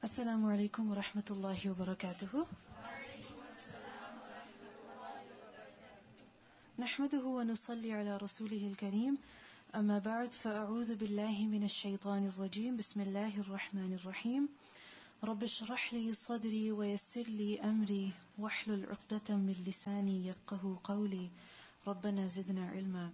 Assalamu alaikum wa rahmatullahi wa barakatuhu. نحمده ونصلي على رسوله الكريم أما بعد فأعوذ بالله من الشيطان الرجيم بسم الله الرحمن الرحيم رب اشرح لي صدري ويسر لي أمري واحلل عقدة من لساني يفقه قولي ربنا زدنا علما.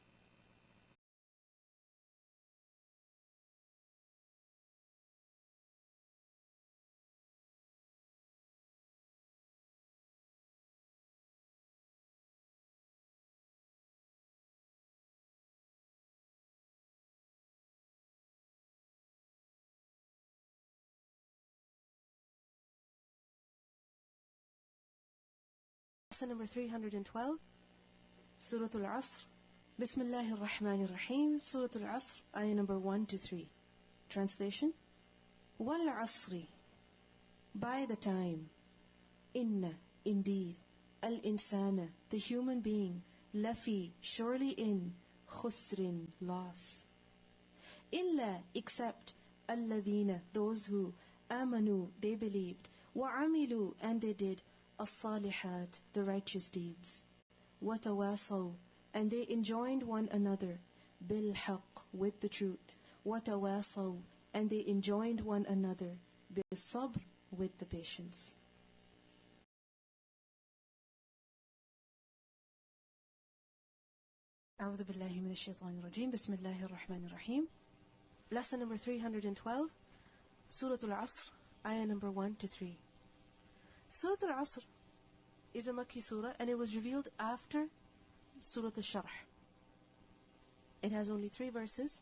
Lesson number 312, Surah Al-Asr. Bismillahir Rahmanir Rahim. Surah Al-Asr, ayah number 1 to 3. Translation: Wal Asri, by the time, Inna, indeed, Al Insana, the human being, Lafi, surely in, Khusrin, loss. Illa, except, Alladhina, those who, Amanu, they believed, Wa Amilu, and they did, As-Salihat, the righteous deeds. Watawasaw, and they enjoined one another, Bil-Haq, with the truth. Watawasaw, and they enjoined one another, Bil-Sabr, with the patience. A'udhu billahi minash shaitanir rajim. Bismillahir Rahmanir Rahim. Lesson number 312, Surah Al-Asr, ayah number 1 to 3. Surah Al-Asr is a Makki surah and it was revealed after Surah Al-Sharh. It has only 3 verses,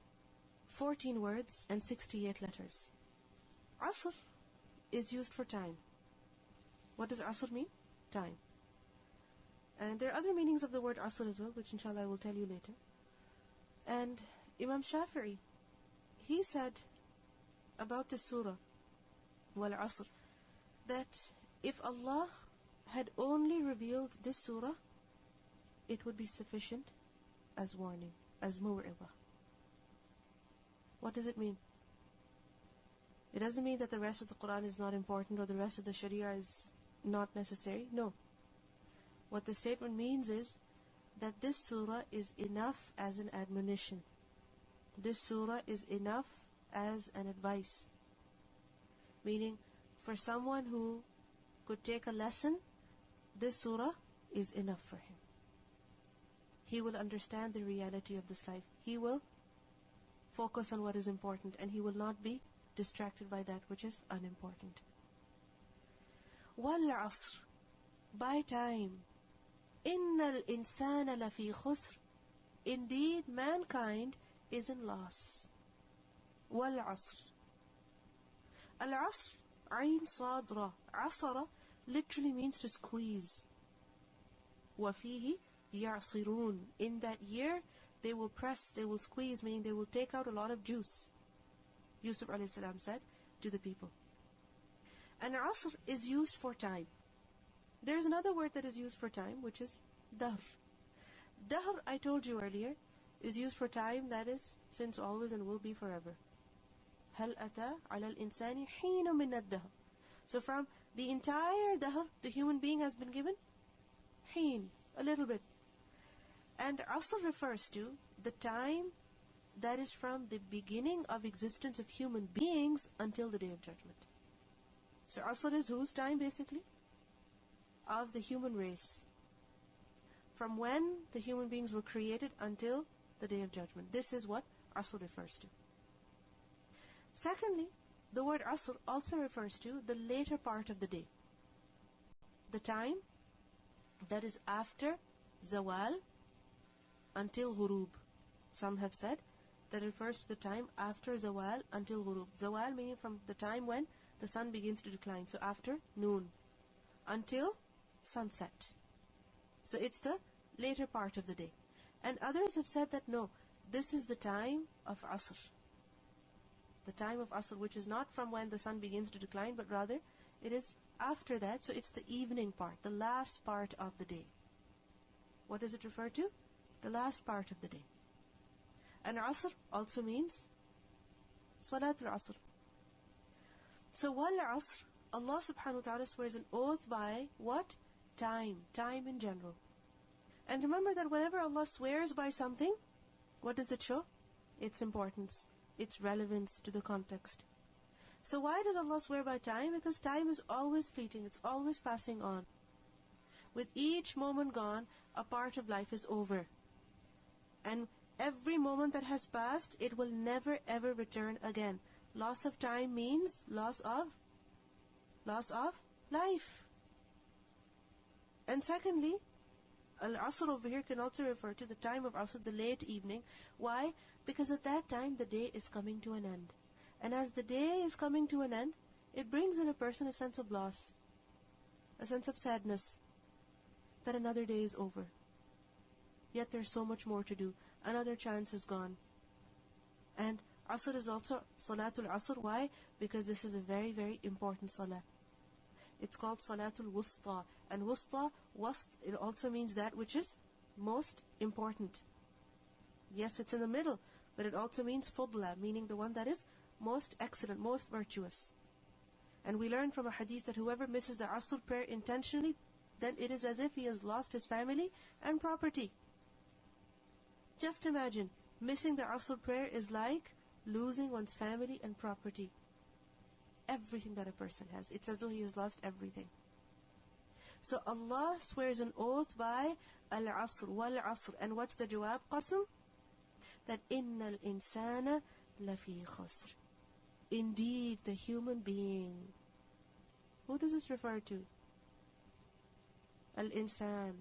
14 words and 68 letters. Asr is used for time. What does Asr mean? Time. And there are other meanings of the word Asr as well, which inshallah I will tell you later. And Imam Shafi'i, he said about this surah, Wal Asr, that if Allah had only revealed this surah, it would be sufficient as warning, as mu'idah. What does it mean? It doesn't mean that the rest of the Quran is not important or the rest of the Sharia is not necessary. No. What the statement means is that this surah is enough as an admonition. This surah is enough as an advice. Meaning, for someone who could take a lesson, this surah is enough for him. He will understand the reality of this life. He will focus on what is important and he will not be distracted by that which is unimportant. Wal Asr, by time, Innal insana lafi khusr, indeed mankind is in loss. Wal Asr. Al Asr, Ayn Sadra, Asara, literally means to squeeze. وَفِيهِ يَعْصِرُونَ, in that year they will press, they will squeeze, meaning they will take out a lot of juice. Yusuf a.s. said to the people. And Asr is used for time. There is another word that is used for time, which is Dahr. Dahr, I told you earlier, is used for time that is since always and will be forever. هَلْ أَتَى عَلَى الْإِنسَانِ حِينٌ مِنَ الدَّهْرِ. So from the entire dahr, the human being has been given heen, a little bit. And Asr refers to the time that is from the beginning of existence of human beings until the Day of Judgment. So Asr is whose time basically? Of the human race. From when the human beings were created until the Day of Judgment. This is what Asr refers to. Secondly, the word Asr also refers to the later part of the day. The time that is after Zawal until Ghurub. Some have said that refers to the time after Zawal until Ghurub. Zawal meaning from the time when the sun begins to decline. So after noon until sunset. So it's the later part of the day. And others have said that no, this is the time of Asr. The time of Asr, which is not from when the sun begins to decline, but rather it is after that. So it's the evening part, the last part of the day. What does it refer to? The last part of the day. And Asr also means Salatul Asr. So wal asr, Allah subhanahu wa ta'ala swears an oath by what? Time in general. And remember that whenever Allah swears by something, what does it show? Its importance, its relevance to the context. So why does Allah swear by time? Because time is always fleeting, it's always passing on. With each moment gone, a part of life is over. And every moment that has passed, it will never ever return again. Loss of time means loss of life. And secondly, Al-Asr over here can also refer to the time of Asr, the late evening. Why? Because at that time the day is coming to an end. And as the day is coming to an end, it brings in a person a sense of loss, a sense of sadness, that another day is over. Yet there's so much more to do. Another chance is gone. And Asr is also Salatul Asr. Why? Because this is a very, very important Salah. It's called Salatul Wusta. And Wusta, it also means that which is most important. Yes, it's in the middle, but it also means Fudla, meaning the one that is most excellent, most virtuous. And we learn from a hadith that whoever misses the Asr prayer intentionally, then it is as if he has lost his family and property. Just imagine, missing the Asr prayer is like losing one's family and property. Everything that a person has. It's as though he has lost everything. So Allah swears an oath by Al-Asr, Wal-Asr. And what's the jawab qasam? That innal insana lafi khusr. Indeed, the human being. Who does this refer to? Al-insan.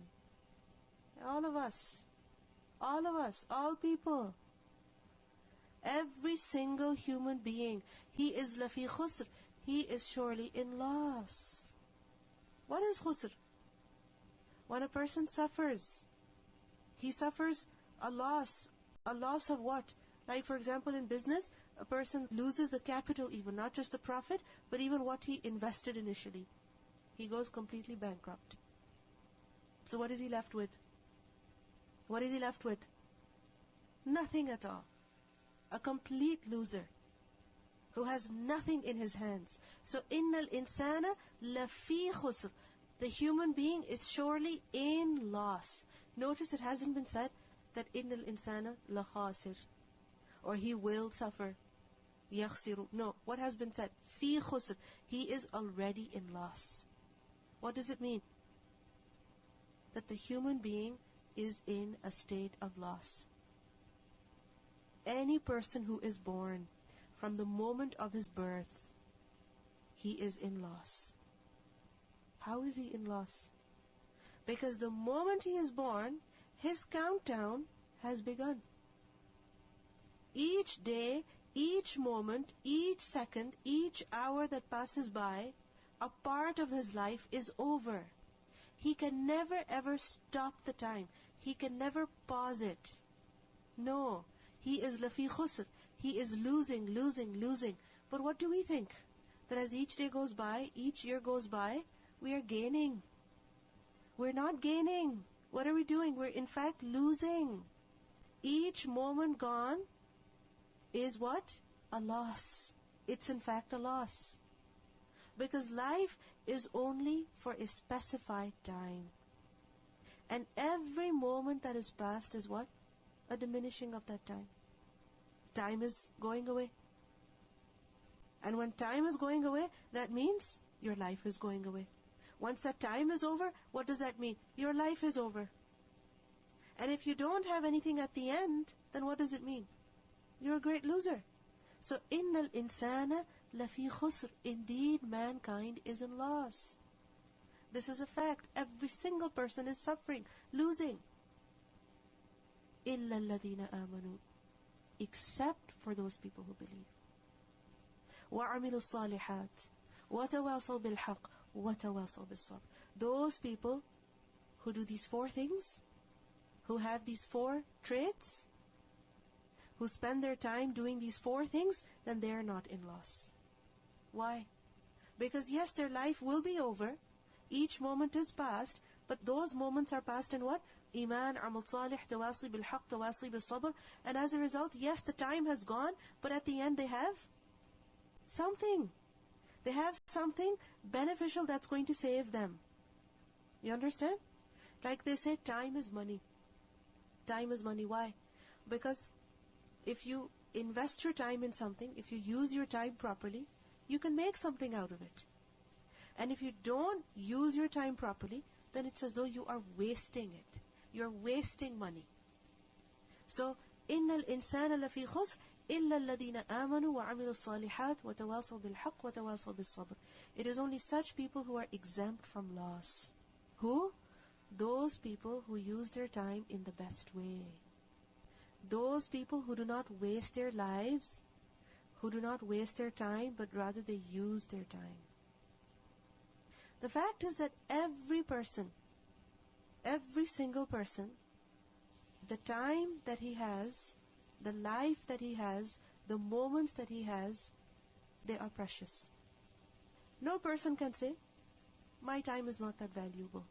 All of us. All people. Every single human being. He is lafi khusr. He is surely in loss. What is khusr? When a person suffers, he suffers a loss. A loss of what? Like for example in business, a person loses the capital even, not just the profit, but even what he invested initially. He goes completely bankrupt. So what is he left with? What is he left with? Nothing at all. A complete loser who has nothing in his hands. So innal insana lafi khusr. The human being is surely in loss. Notice it hasn't been said that innal insana la khasir, or he will suffer. Yakhsiru. No, what has been said? Fi khusr. He is already in loss. What does it mean? That the human being is in a state of loss. Any person who is born, from the moment of his birth, he is in loss. How is he in loss? Because the moment he is born, his countdown has begun. Each day, each moment, each second, each hour that passes by, a part of his life is over. He can never ever stop the time. He can never pause it. No, he is lafi khusr. He is losing. But what do we think? That as each day goes by, each year goes by, we are gaining. We're not gaining. What are we doing? We're in fact losing. Each moment gone is what? A loss. It's in fact a loss. Because life is only for a specified time. And every moment that is passed is what? A diminishing of that time. Time is going away. And when time is going away, that means your life is going away. Once that time is over, what does that mean? Your life is over. And if you don't have anything at the end, then what does it mean? You're a great loser. So, innal insana lafi khusr. Indeed, mankind is in loss. This is a fact. Every single person is suffering, losing. Illa alladhina amanu. Except for those people who believe. وَعَمِلُوا الصَّالِحَاتِ وَتَوَاصَوْا بِالْحَقِّ وَتَوَاصَوْا بِالصَّبْرِ. Those people who do these four things, who have these four traits, who spend their time doing these four things, then they are not in loss. Why? Because yes, their life will be over. Each moment is past, but those moments are passed in what? Iman, amal salih, tawasi bil haqq, tawasi bil sabr. And as a result, yes, the time has gone, but at the end they have something. They have something beneficial that's going to save them. You understand? Like they say, time is money. Time is money. Why? Because if you invest your time in something, if you use your time properly, you can make something out of it. And if you don't use your time properly, then it's as though you are wasting it. You're wasting money. So, إِنَّ الْإِنسَانَ لَفِي خُسْرٍ إِلَّا الَّذِينَ آمَنُوا وَعَمِلُوا الصَّالِحَاتِ وَتَوَاصَوْا بِالْحَقِّ وَتَوَاصَوْا بِالصَّبْرِ. It is only such people who are exempt from loss. Who? Those people who use their time in the best way. Those people who do not waste their lives, who do not waste their time, but rather they use their time. The fact is that every person, every single person, the time that he has, the life that he has, the moments that he has, they are precious. No person can say, my time is not that valuable.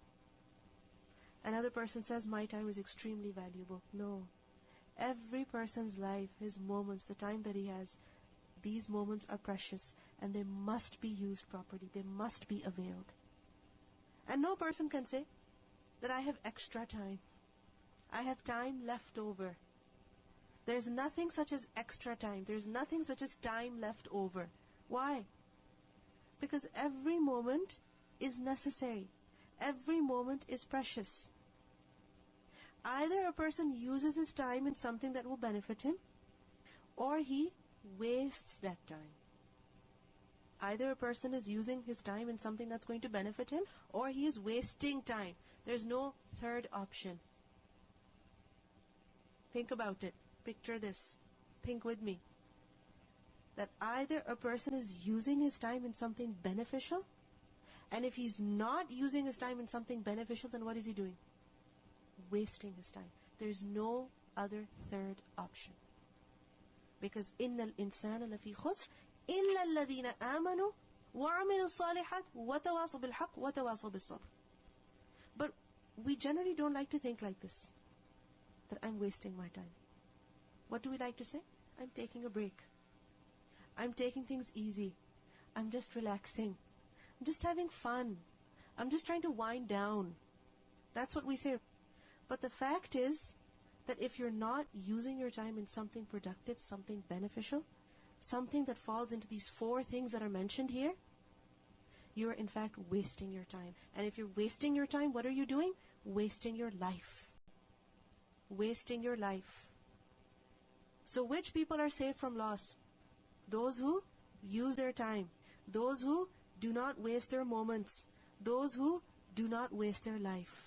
Another person says, my time is extremely valuable. No. Every person's life, his moments, the time that he has, these moments are precious and they must be used properly. They must be availed. And no person can say that I have extra time. I have time left over. There's nothing such as extra time. There's nothing such as time left over. Why? Because every moment is necessary. Every moment is precious. Either a person uses his time in something that will benefit him, or he wastes that time. Either a person is using his time in something that's going to benefit him, or he is wasting time. There's no third option. Think about it. Picture this. Think with me. That either a person is using his time in something beneficial, and if he's not using his time in something beneficial, then what is he doing? Wasting his time. There's no other third option. Because إِنَّ الْإِنسَانَ لَفِي خُسْرٍ إِلَّا الَّذِينَ آمَنُوا وَعَمِلُوا الصَّالِحَاتِ وَتَوَاصَوْا بِالْحَقِّ وَتَوَاصَوْا بِالصَّبْرِ. But we generally don't like to think like this. That I'm wasting my time. What do we like to say? I'm taking a break. I'm taking things easy. I'm just relaxing. I'm just having fun. I'm just trying to wind down. That's what we say. But the fact is that if you're not using your time in something productive, something beneficial, something that falls into these 4 things that are mentioned here, you're in fact wasting your time. And if you're wasting your time, what are you doing? Wasting your life. Wasting your life. So which people are saved from loss? Those who use their time. Those who do not waste their moments. Those who do not waste their life.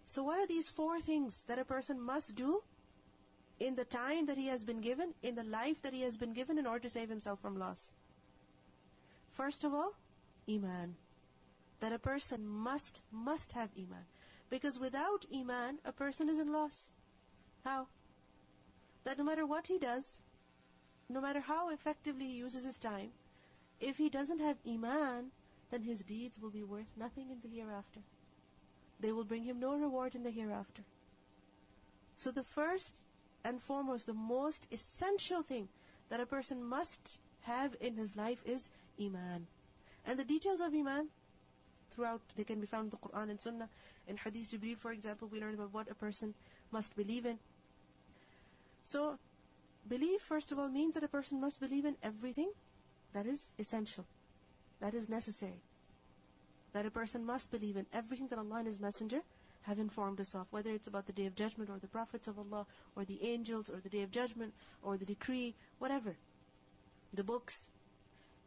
So what are these 4 things that a person must do in the time that he has been given, in the life that he has been given in order to save himself from loss? First of all, Iman. That a person must have Iman. Because without Iman, a person is in loss. How? That no matter what he does, no matter how effectively he uses his time, if he doesn't have Iman, then his deeds will be worth nothing in the hereafter. They will bring him no reward in the hereafter. So the first and foremost, the most essential thing that a person must have in his life is Iman. And the details of Iman, throughout, they can be found in the Quran and Sunnah. In Hadith Jibreel, for example, we learn about what a person must believe in. So, belief, first of all, means that a person must believe in everything that is essential, that is necessary. That a person must believe in everything that Allah and His Messenger have informed us of, whether it's about the Day of Judgment or the Prophets of Allah or the angels or the Day of Judgment or the decree, whatever. The books.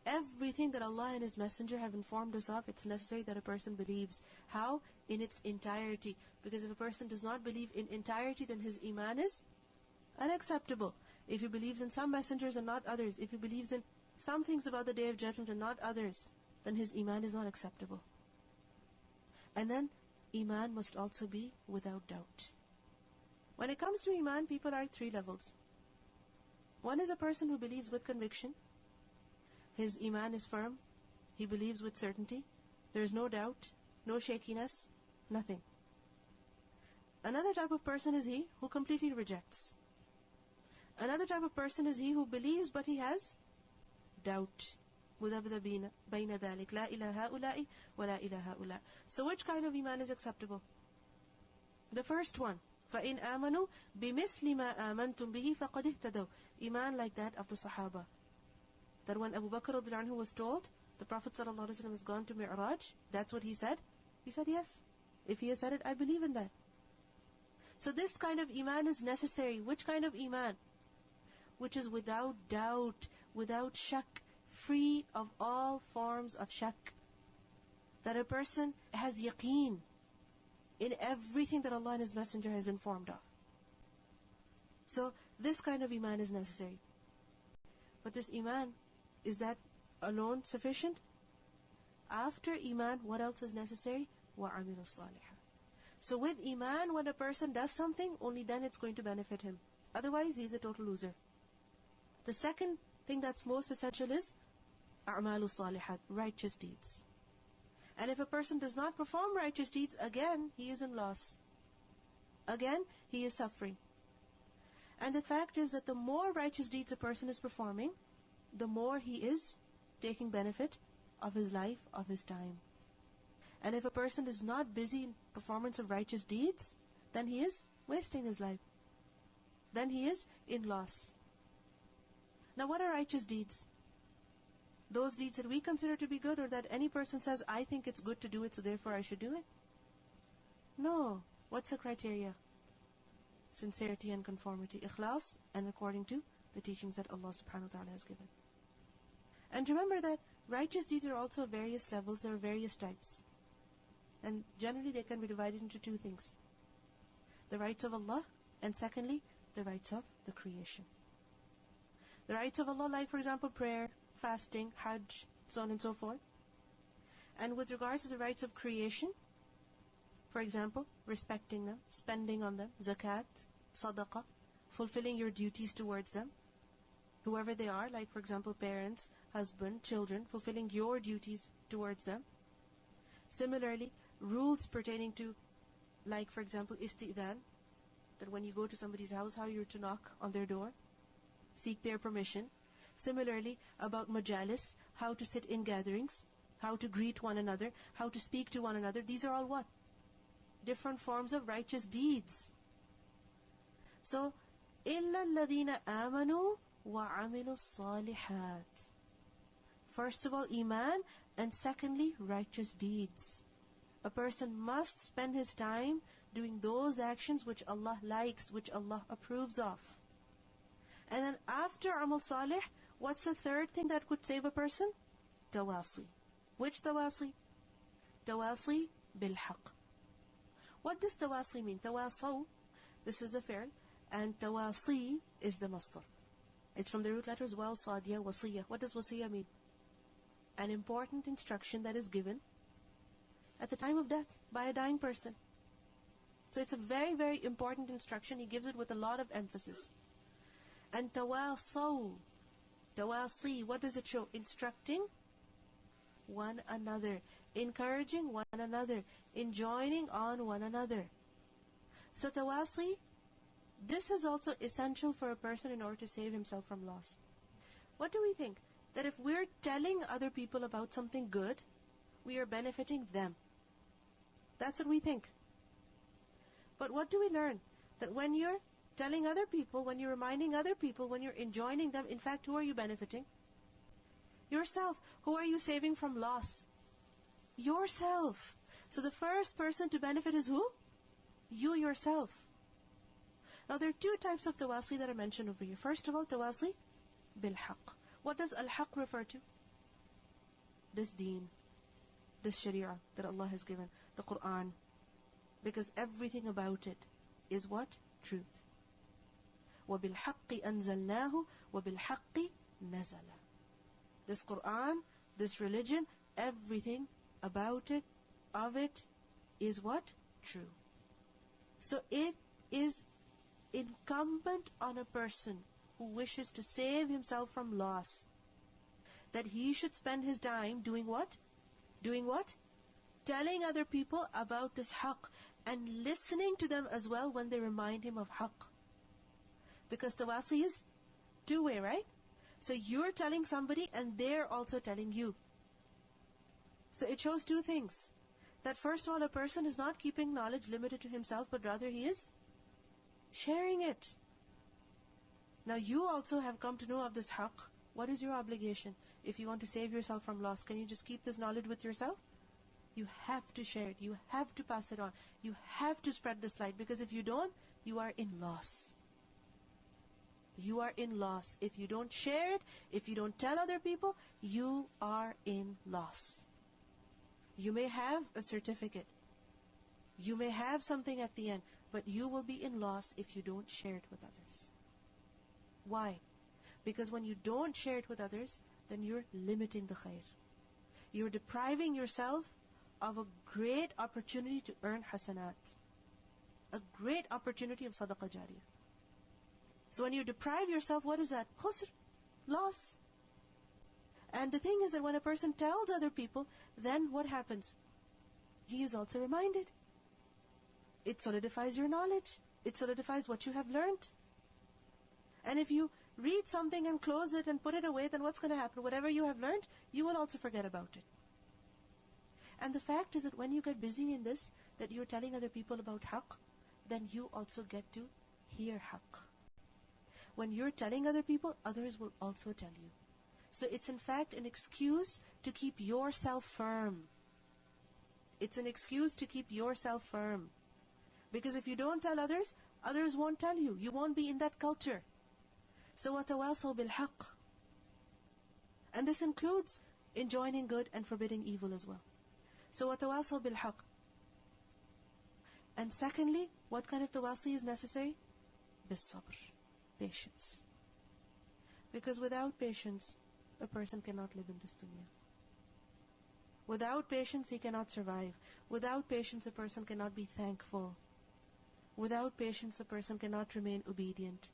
Everything that Allah and His Messenger have informed us of, it's necessary that a person believes. How? In its entirety. Because if a person does not believe in entirety, then his Iman is unacceptable. If he believes in some messengers and not others, if he believes in some things about the Day of Judgment and not others, then his Iman is not acceptable. And then, Iman must also be without doubt. When it comes to Iman, people are 3 levels. One is a person who believes with conviction. His Iman is firm. He believes with certainty. There is no doubt, no shakiness, nothing. Another type of person is he who completely rejects. Another type of person is he who believes but he has doubt. مذبذبين بين ذلك لا إلى هؤلاء ولا إلى هؤلاء. So which kind of iman is acceptable? The first one. فَإِنْ آمَنُوا بِمِثْلِ مَا آمَنْتُمْ بِهِ فَقَدْ اهْتَدَوْا. Iman like that of the Sahaba. That when Abu Bakr radiallahu anhu was told, the Prophet ﷺ has gone to Mi'raj, that's what he said. He said, yes. If he has said it, I believe in that. So this kind of iman is necessary. Which kind of iman? Which is without doubt, without shak, free of all forms of shak. That a person has yaqeen in everything that Allah and His Messenger has informed of. So this kind of iman is necessary. But this iman, is that alone sufficient? After iman, what else is necessary? وَعَمِلُ الصَّالِحَةِ. So with iman, when a person does something, only then it's going to benefit him. Otherwise, he's a total loser. The second thing that's most essential is أَعْمَالُ الصَّالِحَةِ, righteous deeds. And if a person does not perform righteous deeds, again, he is in loss. Again, he is suffering. And the fact is that the more righteous deeds a person is performing, the more he is taking benefit of his life, of his time. And if a person is not busy in performance of righteous deeds, then he is wasting his life. Then he is in loss. Now what are righteous deeds? Those deeds that we consider to be good, or that any person says, I think it's good to do it, so therefore I should do it? No. What's the criteria? Sincerity and conformity, ikhlas, and according to the teachings that Allah subhanahu wa ta'ala has given. And remember that righteous deeds are also various levels, there are various types. And generally they can be divided into two things. The rights of Allah, and secondly, the rights of the creation. The rights of Allah, like for example prayer, fasting, hajj, so on and so forth. And with regards to the rights of creation, for example, respecting them, spending on them, zakat, sadaqah, fulfilling your duties towards them, whoever they are, like for example parents, husband, children, fulfilling your duties towards them. Similarly, rules pertaining to, like for example, isti'dhan, that when you go to somebody's house, how you're to knock on their door, seek their permission. Similarly, about majalis, how to sit in gatherings, how to greet one another, how to speak to one another. These are all what? Different forms of righteous deeds. So, إِلَّا الَّذِينَ آمَنُوا وَعَمِلُوا الصَّالِحَاتِ. First of all, iman, and secondly, righteous deeds. A person must spend his time doing those actions which Allah likes, which Allah approves of. And then after amal salih, what's the third thing that could save a person? Tawasi. Which tawasi? Tawasi bil-haq. What does tawasi mean? Tawasaw, this is the fi'l, and tawasi is the masdar. It's from the root letters waw, sad, ya, wasiyah. What does wasiyah mean? An important instruction that is given at the time of death by a dying person. So it's a very, very important instruction. He gives it with a lot of emphasis. And tawasaw, tawasi, what does it show? Instructing one another, encouraging one another, enjoining on one another. So tawasi, this is also essential for a person in order to save himself from loss. What do we think? That if we're telling other people about something good, we are benefiting them. That's what we think. But what do we learn? That when you're telling other people, when you're reminding other people, when you're enjoining them, in fact, who are you benefiting? Yourself. Who are you saving from loss? Yourself. So the first person to benefit is who? You yourself. Now there are two types of tawasi that are mentioned over here. First of all, tawasi bil-haq. What does al-haq refer to? This deen, this sharia that Allah has given, the Quran. Because everything about it is what? Truth. وَبِالْحَقِّ أَنزَلْنَاهُ وَبِالْحَقِّ نَزَلَ. This Quran, this religion, everything about it, of it, is what? True. So it is incumbent on a person who wishes to save himself from loss, that he should spend his time doing what? Doing what? Telling other people about this haqq, and listening to them as well when they remind him of haqq. Because tawasi is two-way, right? So you're telling somebody and they're also telling you. So it shows two things. That first of all, a person is not keeping knowledge limited to himself, but rather he is sharing it. Now you also have come to know of this haqq. What is your obligation? If you want to save yourself from loss, can you just keep this knowledge with yourself? You have to share it. You have to pass it on. You have to spread this light, because if you don't, you are in loss. You are in loss. If you don't share it, if you don't tell other people, you are in loss. You may have a certificate. You may have something at the end, but you will be in loss if you don't share it with others. Why? Because when you don't share it with others, then you're limiting the khair. You're depriving yourself of a great opportunity to earn hasanat. A great opportunity of sadaqah jariyah. So when you deprive yourself, what is that? Khusr, loss. And the thing is that when a person tells other people, then what happens? He is also reminded. It solidifies your knowledge. It solidifies what you have learned. And if you read something and close it and put it away, then what's going to happen? Whatever you have learned, you will also forget about it. And the fact is that when you get busy in this, that you're telling other people about haqq, then you also get to hear haqq. When you're telling other people, others will also tell you. So it's in fact an excuse to keep yourself firm. It's an excuse to keep yourself firm. Because if you don't tell others, others won't tell you. You won't be in that culture. So وَتَوَاصَوْا بِالْحَقِّ. And this includes enjoining good and forbidding evil as well. So وَتَوَاصَوْا بِالْحَقِّ. And secondly, what kind of tawasi is necessary? بِالصَّبْرِ. Patience. Because without patience, a person cannot live in this dunya. Without patience, he cannot survive. Without patience, a person cannot be thankful. Without patience, a person cannot remain obedient.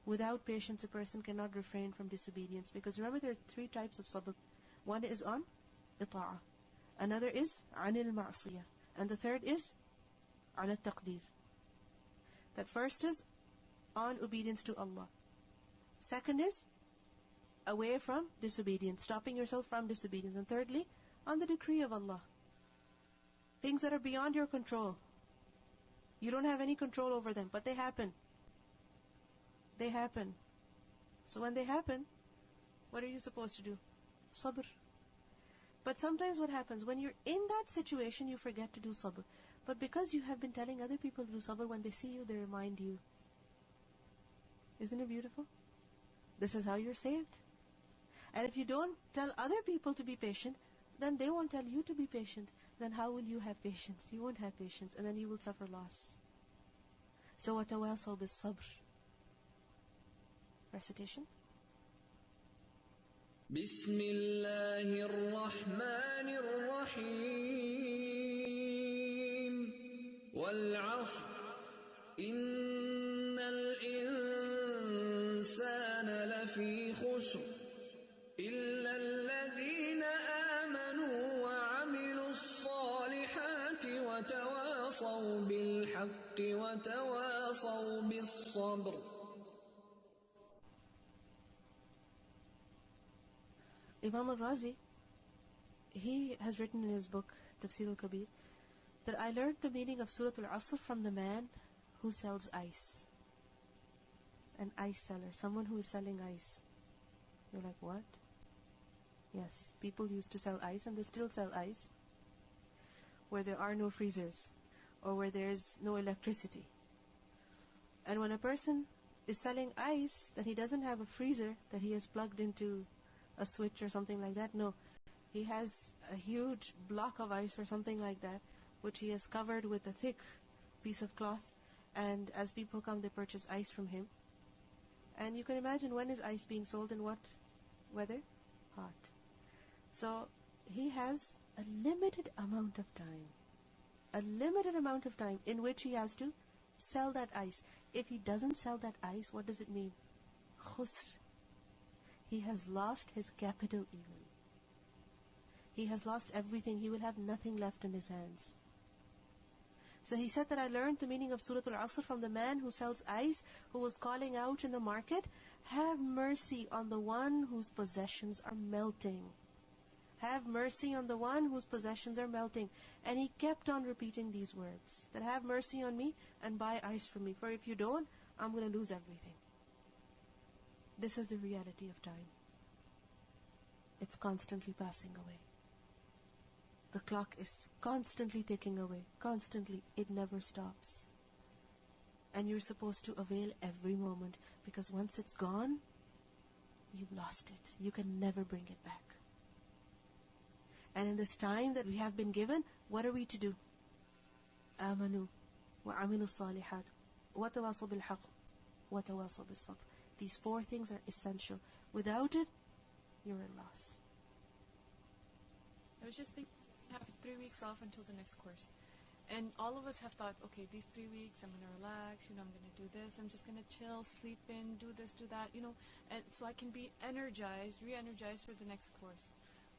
Without patience, a person cannot refrain from disobedience. Because remember, there are three types of sabr. One is on ita'ah. Another is anil ma'asiyah. And the third is ala taqdeer. That first is on obedience to Allah. Second is away from disobedience, stopping yourself from disobedience. And thirdly, on the decree of Allah. Things that are beyond your control. You don't have any control over them, but they happen. They happen. So when they happen, what are you supposed to do? Sabr. But sometimes what happens, when you're in that situation, you forget to do sabr. But because you have been telling other people to do sabr, when they see you, they remind you. Isn't it beautiful? This is how you're saved. And if you don't tell other people to be patient, then they won't tell you to be patient. Then how will you have patience? You won't have patience, and then you will suffer loss. So وَتَوَاصَوْا بِالصَّبْرِ. Recitation. بسم الله الرحمن الرحيم والعصر إن الإنسان لفي خسر إلا الذين آمنوا وعملوا الصالحات وتواصوا بالحق وتواصوا بالصبر. Imam al-Razi, he has written in his book, Tafseer al-Kabir, that I learned the meaning of Surah al-Asr from the man who sells ice. An ice seller, someone who is selling ice. You're like, what? Yes, people used to sell ice and they still sell ice where there are no freezers or where there is no electricity. And when a person is selling ice that he doesn't have a freezer that he has plugged into a switch or something like that, no. He has a huge block of ice or something like that, which he has covered with a thick piece of cloth, and as people come, they purchase ice from him. And you can imagine, when is ice being sold, in what weather? Hot. So he has a limited amount of time. A limited amount of time in which he has to sell that ice. If he doesn't sell that ice, what does it mean? Khusr. He has lost his capital even. He has lost everything. He will have nothing left in his hands. So he said that I learned the meaning of Surah Al-Asr from the man who sells ice, who was calling out in the market, have mercy on the one whose possessions are melting. Have mercy on the one whose possessions are melting. And he kept on repeating these words, that have mercy on me and buy ice from me. For if you don't, I'm going to lose everything. This is the reality of time. It's constantly passing away. The clock is constantly ticking away. Constantly. It never stops. And you're supposed to avail every moment, because once it's gone, you've lost it. You can never bring it back. And in this time that we have been given, what are we to do? آمنوا وعملوا الصالحات وتواصوا بالحق وتواصوا بالصبر. These 4 things are essential. Without it, you're at loss. I was just thinking, I have 3 weeks off until the next course. And all of us have thought, okay, these 3 weeks, I'm going to relax, I'm going to do this, I'm just going to chill, sleep in, do this, do that, and so I can be energized, re-energized for the next course.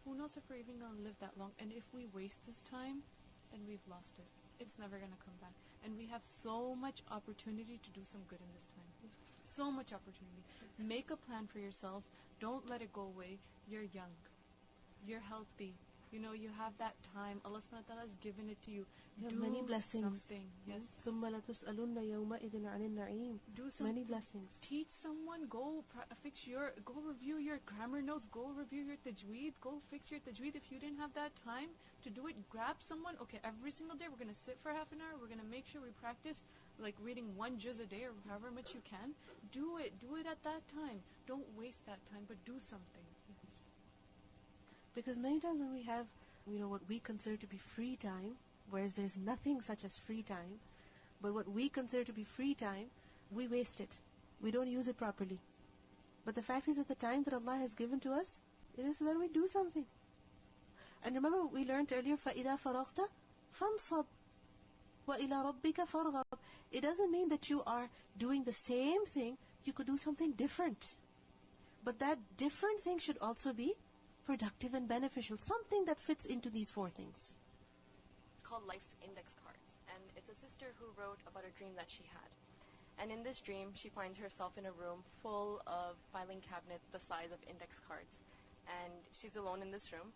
Who knows if we're even going to live that long? And if we waste this time, then we've lost it. It's never going to come back. And we have so much opportunity to do some good in this time. So much opportunity. Make a plan for yourselves. Don't let it go away. You're young. You're healthy. You have that time. Allah subhanahu wa ta'ala has given it to you. You have do many blessings. Something. Yes. ثُمَّ لَتُسْأَلُنَّ يَوْمَئِذٍ عَنِ النَّعِيمِ. Do something. Many blessings. Teach someone. Go review your grammar notes. Go review your tajweed. Go fix your tajweed. If you didn't have that time to do it, grab someone. Okay, every single day we're going to sit for half an hour. We're going to make sure we practice like reading 1 juz a day or however much you can. Do it. Do it at that time. Don't waste that time, but do something. Because many times when we have, what we consider to be free time, whereas there's nothing such as free time, but what we consider to be free time, we waste it. We don't use it properly. But the fact is that the time that Allah has given to us, it is so that we do something. And remember what we learned earlier, فَإِذَا فَرَغْتَ فَانْصَبْ وَإِلَى رَبِّكَ فَارْغَبْ. It doesn't mean that you are doing the same thing. You could do something different. But that different thing should also be productive and beneficial. Something that fits into these 4 things. It's called Life's Index Cards. And it's a sister who wrote about a dream that she had. And in this dream, she finds herself in a room full of filing cabinets the size of index cards. And she's alone in this room.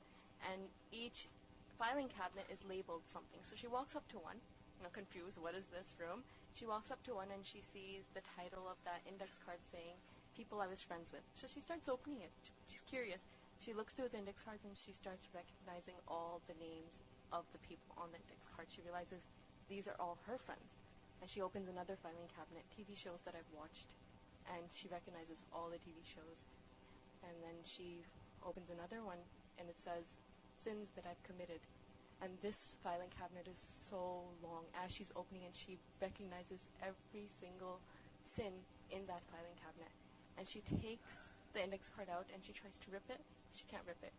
And each filing cabinet is labeled something. So she walks up to one, confused, what is this room? She walks up to one and she sees the title of that index card saying, people I was friends with. So she starts opening it. She's curious. She looks through the index cards and she starts recognizing all the names of the people on the index card. She realizes these are all her friends. And she opens another filing cabinet, TV shows that I've watched. And she recognizes all the TV shows. And then she opens another one and it says, sins that I've committed. And this filing cabinet is so long. As she's opening it, she recognizes every single sin in that filing cabinet. And she takes the index card out and she tries to rip it. She can't rip it.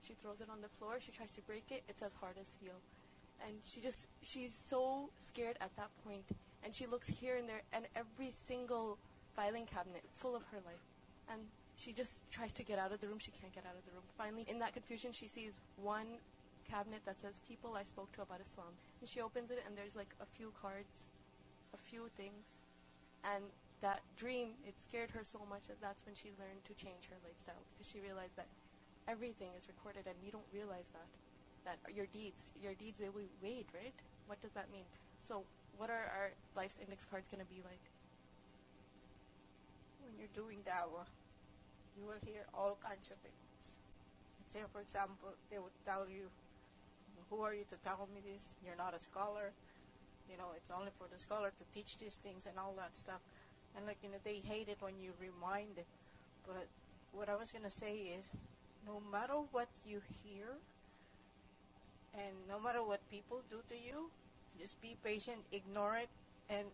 She throws it on the floor. She tries to break it. It's as hard as steel. And she's so scared at that point. And she looks here and there, and every single filing cabinet full of her life. And she just tries to get out of the room. She can't get out of the room. Finally, in that confusion, she sees one cabinet that says, people I spoke to about Islam. And she opens it, and there's like a few cards, a few things. And that dream, it scared her so much that that's when she learned to change her lifestyle. Because she realized that everything is recorded, and we don't realize that your deeds, they will be weighed, right? What does that mean? So what are our life's index cards going to be like? When you're doing dawah, you will hear all kinds of things. Let's say, for example, they would tell you, who are you to tell me this? You're not a scholar. It's only for the scholar to teach these things and all that stuff. And they hate it when you remind them. But what I was going to say is, no matter what you hear, and no matter what people do to you, just be patient, ignore it, and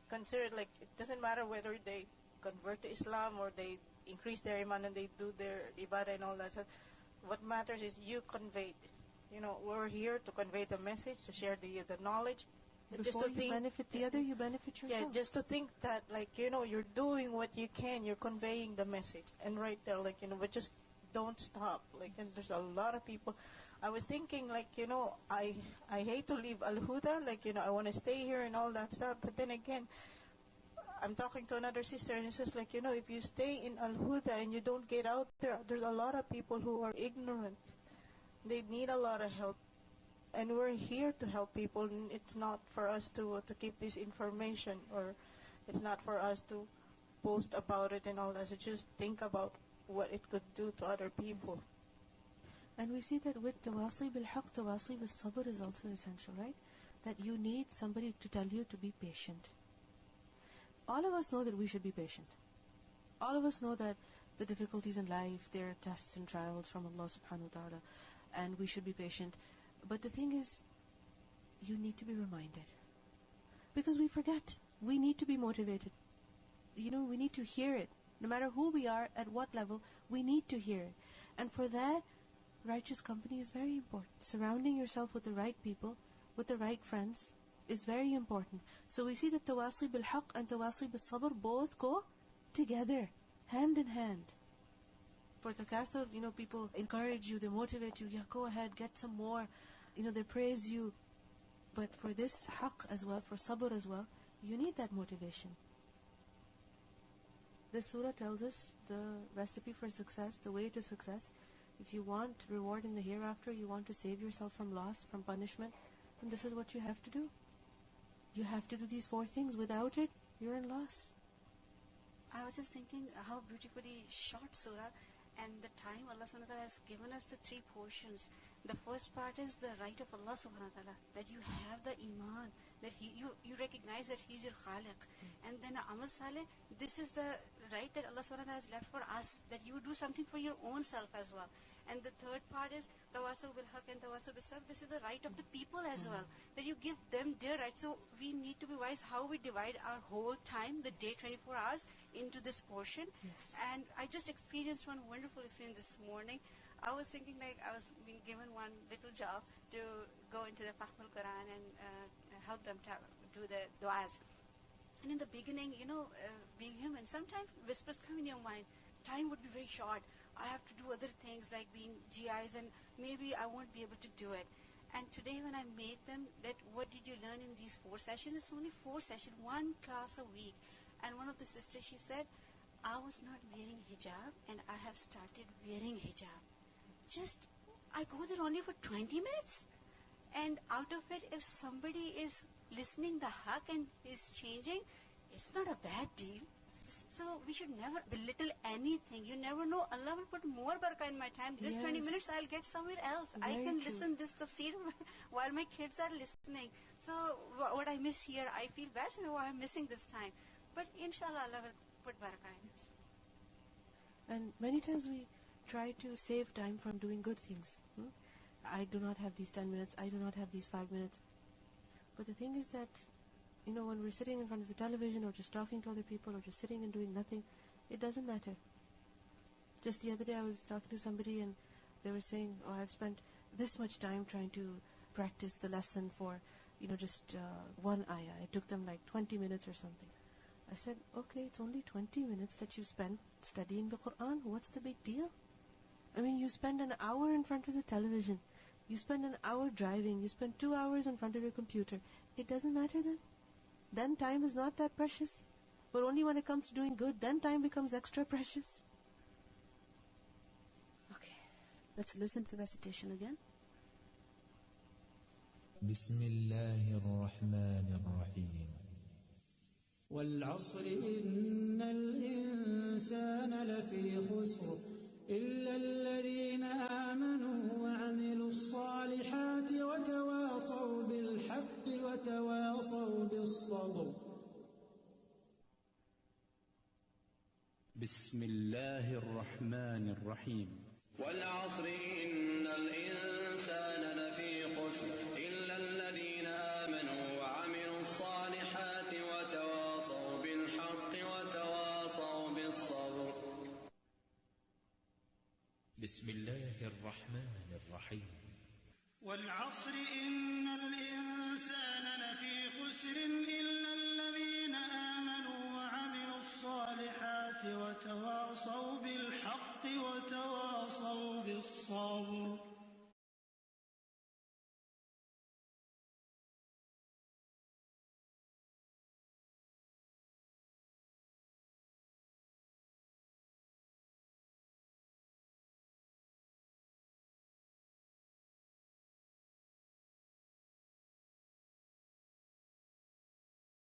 consider it like it doesn't matter whether they convert to Islam or they increase their iman and they do their ibadah and all that stuff. What matters is you convey it. We're here to convey the message, to share the knowledge. Before you benefit the other, you benefit yourself. Yeah, just to think that, you're doing what you can, you're conveying the message. And right there, but just don't stop. And there's a lot of people I was thinking, like, I hate to leave Al-Huda, like, I want to stay here and all that stuff. But then again, I'm talking to another sister, and it's just like, if you stay in Al-Huda and you don't get out there, there's a lot of people who are ignorant. They need a lot of help. And we're here to help people. And it's not for us to keep this information, or it's not for us to post about it and all that. So just think about what it could do to other people. And we see that with tawasi bil-haq, tawasi bil-sabr is also essential, right? That you need somebody to tell you to be patient. All of us know that we should be patient. All of us know that the difficulties in life, there are tests and trials from Allah subhanahu wa ta'ala, and we should be patient. But the thing is, you need to be reminded. Because we forget. We need to be motivated. We need to hear it. No matter who we are, at what level, we need to hear it. And for that, righteous company is very important. Surrounding yourself with the right people, with the right friends, is very important. So we see that tawasi bil-haq and tawasi bil-sabr both go together, hand in hand. For takathur, people encourage you, they motivate you, go ahead, get some more. They praise you. But for this haq as well, for sabr as well, you need that motivation. This surah tells us the recipe for success, the way to success. If you want reward in the hereafter, you want to save yourself from loss, from punishment, then this is what you have to do. You have to do these 4 things. Without it, you're in loss. I was just thinking how beautifully short surah, and the time Allah subhanahu wa ta'ala has given us the 3 portions. The first part is the right of Allah subhanahu wa ta'ala, that you have the iman, that you recognize that He's your khaliq. And then amal saleh, this is the right that Allah subhanahu wa ta'ala has left for us, that you do something for your own self as well. And the third part is tawasaw bil haq and tawasaw bis sabr. This is the right of the people as well, that you give them their right. So we need to be wise how we divide our whole time, the day, 24 hours, into this portion. Yes. And I just experienced one wonderful experience this morning. I was thinking, like, I was being given one little job to go into the Fahmul Quran and help them to do the du'as. And in the beginning, being human, sometimes whispers come in your mind. Time would be very short. I have to do other things like being GIs, and maybe I won't be able to do it. And today when I made them, that what did you learn in these 4 sessions? It's only 4 sessions, 1 class a week. And one of the sisters, she said, I was not wearing hijab, and I have started wearing hijab. I go there only for 20 minutes. And out of it, if somebody is listening the haq and is changing, it's not a bad deal. So we should never belittle anything. You never know. Allah will put more barakah in my time. This 20 minutes I'll get somewhere else. Very I can true. listen this tafsir while my kids are listening. So what I miss here, I feel bad. So I'm missing this time. But inshallah, Allah will put barakah in it. And many times we try to save time from doing good things. I do not have these 10 minutes. I do not have these 5 minutes. But the thing is that, when we're sitting in front of the television or just talking to other people or just sitting and doing nothing, it doesn't matter. Just the other day I was talking to somebody and they were saying, I've spent this much time trying to practice the lesson for, just one ayah. It took them like 20 minutes or something. I said, okay, it's only 20 minutes that you spent studying the Quran. What's the big deal? I mean, you spend an hour in front of the television. You spend an hour driving. You spend 2 hours in front of your computer. It doesn't matter then. Then time is not that precious. But only when it comes to doing good, then time becomes extra precious. Okay, let's listen to the recitation again. بسم الله الرحمن الرحيم والعصر إن الإنسان لفي خسر إلا الذين آمنوا وعملوا الصالحات وتواصوا بالحق وتواصوا بالصبر. بسم الله الرحمن الرحيم والعصر إن الإنسان لفي خسر إلا الذين آمنوا وعملوا الصالحات وتواصوا بالحق وتواصوا بالصبر. بسم الله الرحمن الرحيم والعصر إن الإنسان لفي خسر إلا الذين آمنوا وعملوا الصالحات وتواصوا بالحق وتواصوا بالصبر.